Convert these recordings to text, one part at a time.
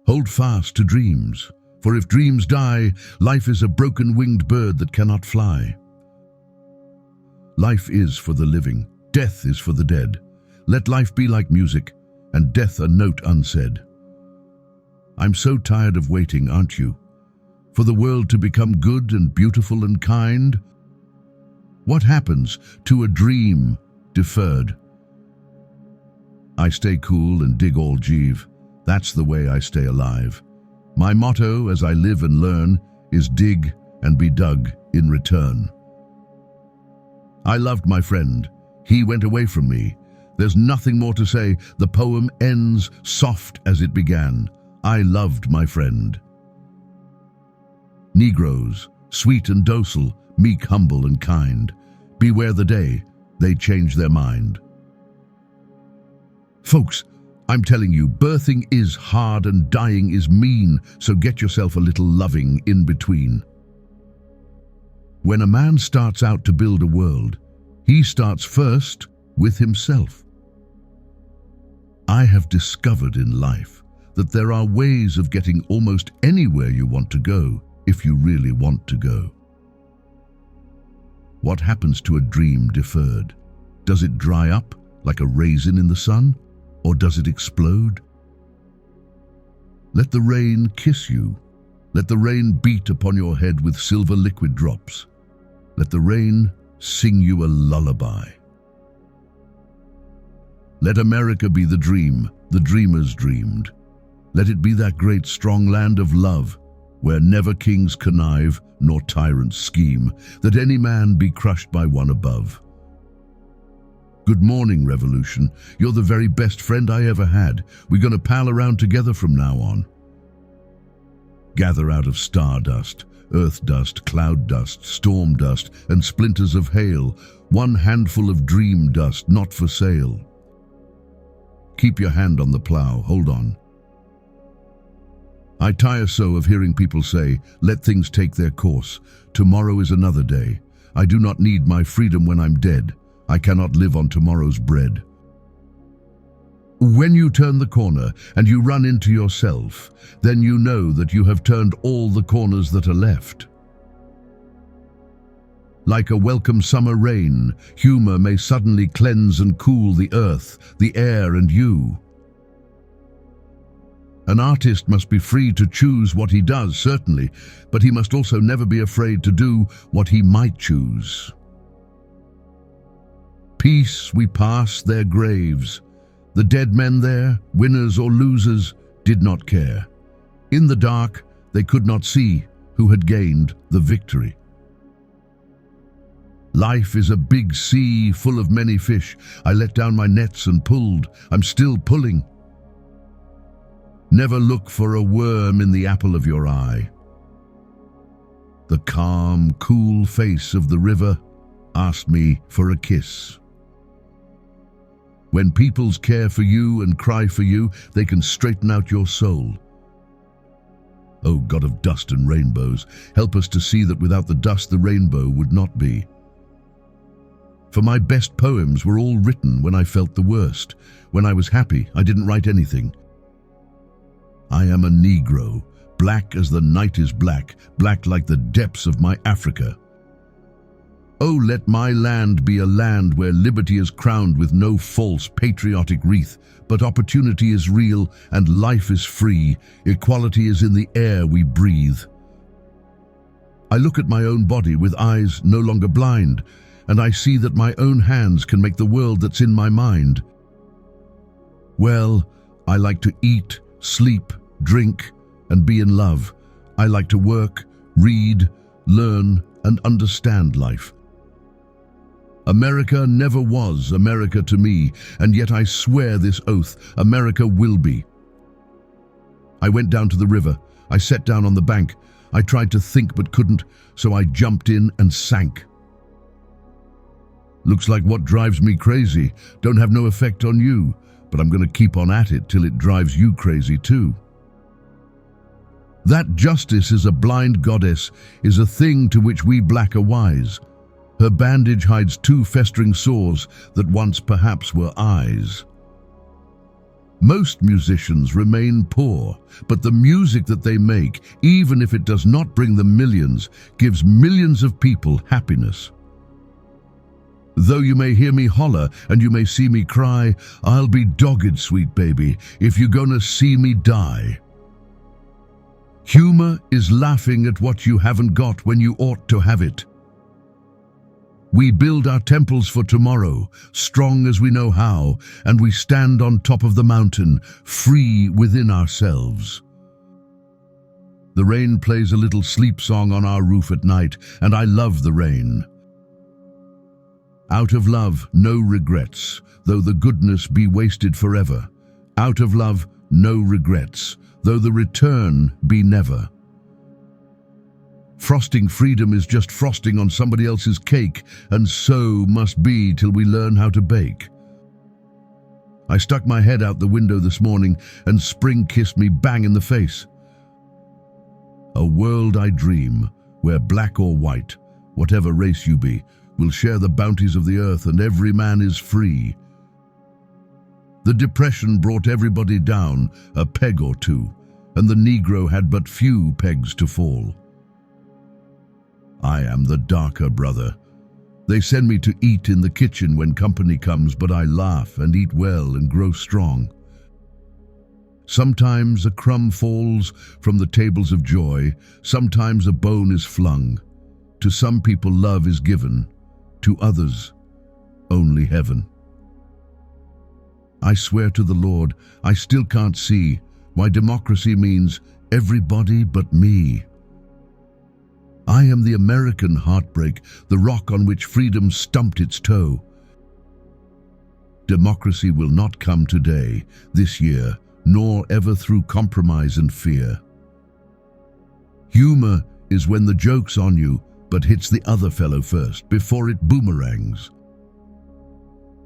Hold fast to dreams, for if dreams die, life is a broken-winged bird that cannot fly. Life is for the living, death is for the dead. Let life be like music, and death a note unsaid. I'm so tired of waiting, aren't you? For the world to become good and beautiful and kind? What happens to a dream deferred? I stay cool and dig all jeeve. That's the way I stay alive. My motto as I live and learn is dig and be dug in return. I loved my friend. He went away from me. There's nothing more to say. The poem ends soft as it began. I loved my friend. Negroes, sweet and docile, meek, humble and kind. Beware the day they change their mind. Folks, I'm telling you, birthing is hard and dying is mean, so get yourself a little loving in between. When a man starts out to build a world, he starts first with himself. I have discovered in life that there are ways of getting almost anywhere you want to go if you really want to go. What happens to a dream deferred? Does it dry up like a raisin in the sun? Or does it explode? Let the rain kiss you. Let the rain beat upon your head with silver liquid drops. Let the rain sing you a lullaby. Let America be the dream the dreamers dreamed. Let it be that great strong land of love, where never kings connive nor tyrants scheme, that any man be crushed by one above. Good morning, Revolution. You're the very best friend I ever had. We're gonna pal around together from now on. Gather out of stardust, earth dust, cloud dust, storm dust, and splinters of hail, one handful of dream dust not for sale. Keep your hand on the plow, hold on. I tire so of hearing people say, let things take their course. Tomorrow is another day. I do not need my freedom when I'm dead. I cannot live on tomorrow's bread. When you turn the corner and you run into yourself, then you know that you have turned all the corners that are left. Like a welcome summer rain, humor may suddenly cleanse and cool the earth, the air, and you. An artist must be free to choose what he does, certainly, but he must also never be afraid to do what he might choose. Peace we pass their graves. The dead men there, winners or losers, did not care. In the dark, they could not see who had gained the victory. Life is a big sea full of many fish. I let down my nets and pulled. I'm still pulling. Never look for a worm in the apple of your eye. The calm, cool face of the river asked me for a kiss. When peoples care for you and cry for you, they can straighten out your soul. O God of dust and rainbows, help us to see that without the dust the rainbow would not be. For my best poems were all written when I felt the worst. When I was happy, I didn't write anything. I am a Negro, black as the night is black, black like the depths of my Africa. Oh, let my land be a land where liberty is crowned with no false patriotic wreath, but opportunity is real and life is free. Equality is in the air we breathe. I look at my own body with eyes no longer blind, and I see that my own hands can make the world that's in my mind. Well, I like to eat, sleep, drink, and be in love. I like to work, read, learn, and understand life. America never was America to me, and yet I swear this oath, America will be. I went down to the river. I sat down on the bank. I tried to think but couldn't, so I jumped in and sank. Looks like what drives me crazy don't have no effect on you, but I'm going to keep on at it till it drives you crazy too. That justice is a blind goddess is a thing to which we black are wise. Her bandage hides two festering sores that once perhaps were eyes. Most musicians remain poor, but the music that they make, even if it does not bring them millions, gives millions of people happiness. Though you may hear me holler and you may see me cry, I'll be dogged, sweet baby, if you're gonna see me die. Humor is laughing at what you haven't got when you ought to have it. We build our temples for tomorrow, strong as we know how, and we stand on top of the mountain, free within ourselves. The rain plays a little sleep song on our roof at night, and I love the rain. Out of love, no regrets, though the goodness be wasted forever. Out of love, no regrets, though the return be never. Frosting freedom is just frosting on somebody else's cake, and so must be till we learn how to bake. I stuck my head out the window this morning, and spring kissed me bang in the face. A world I dream, where black or white, whatever race you be, will share the bounties of the earth, and every man is free. The Depression brought everybody down a peg or two, and the Negro had but few pegs to fall. I am the darker brother. They send me to eat in the kitchen when company comes, but I laugh and eat well and grow strong. Sometimes a crumb falls from the tables of joy, sometimes a bone is flung. To some people love is given, to others only heaven. I swear to the Lord, I still can't see why democracy means everybody but me. I am the American heartbreak, the rock on which freedom stumped its toe. Democracy will not come today, this year, nor ever through compromise and fear. Humor is when the joke's on you, but hits the other fellow first, before it boomerangs.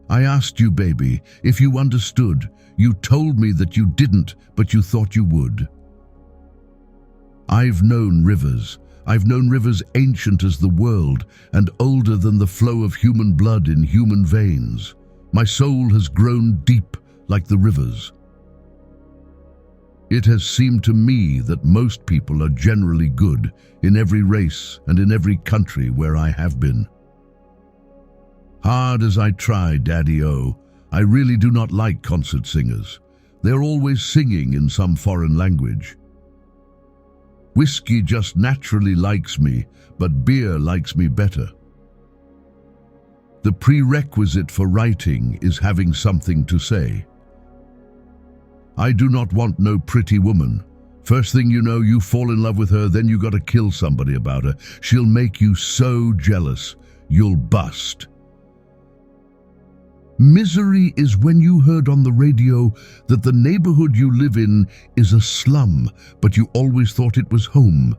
I asked you, baby, if you understood. You told me that you didn't, but you thought you would. I've known rivers ancient as the world, and older than the flow of human blood in human veins. My soul has grown deep like the rivers. It has seemed to me that most people are generally good in every race and in every country where I have been. Hard as I try, Daddy-O, I really do not like concert singers. They're always singing in some foreign language. Whiskey just naturally likes me, but beer likes me better. The prerequisite for writing is having something to say. I do not want no pretty woman. First thing you know, you fall in love with her, then you gotta kill somebody about her. She'll make you so jealous, you'll bust. Misery is when you heard on the radio that the neighborhood you live in is a slum, but you always thought it was home.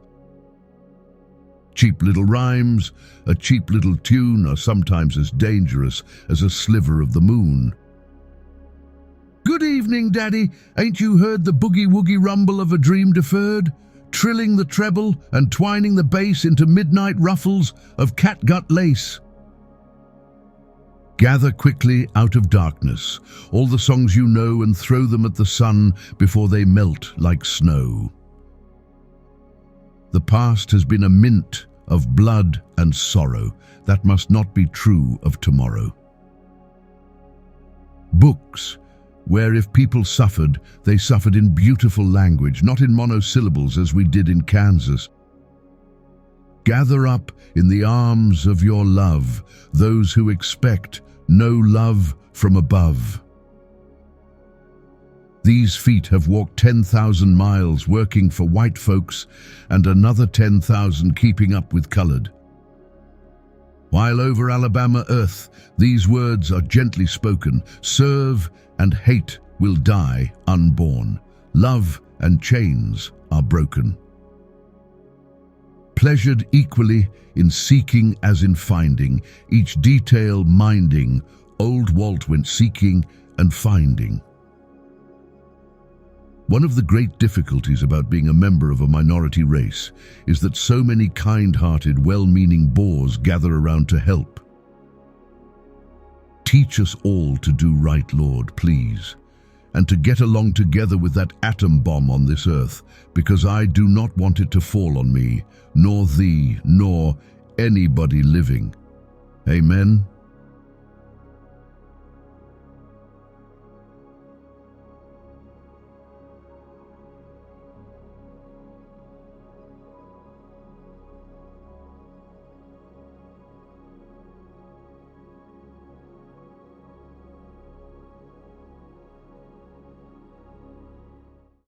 Cheap little rhymes, a cheap little tune are sometimes as dangerous as a sliver of the moon. Good evening, Daddy. Ain't you heard the boogie-woogie rumble of a dream deferred? Trilling the treble and twining the bass into midnight ruffles of catgut lace. Gather quickly out of darkness all the songs you know and throw them at the sun before they melt like snow. The past has been a mint of blood and sorrow. That must not be true of tomorrow. Books, where if people suffered, they suffered in beautiful language, not in monosyllables as we did in Kansas. Gather up in the arms of your love those who expect no love from above. These feet have walked 10,000 miles working for white folks and another 10,000 keeping up with colored. While over Alabama earth these words are gently spoken, serve and hate will die unborn. Love and chains are broken. Pleasured equally in seeking as in finding, each detail minding, old Walt went seeking and finding. One of the great difficulties about being a member of a minority race is that so many kind-hearted, well-meaning bores gather around to help. Teach us all to do right, Lord, please. and to get along together with that atom bomb on this earth, because I do not want it to fall on me, nor thee, nor anybody living. Amen.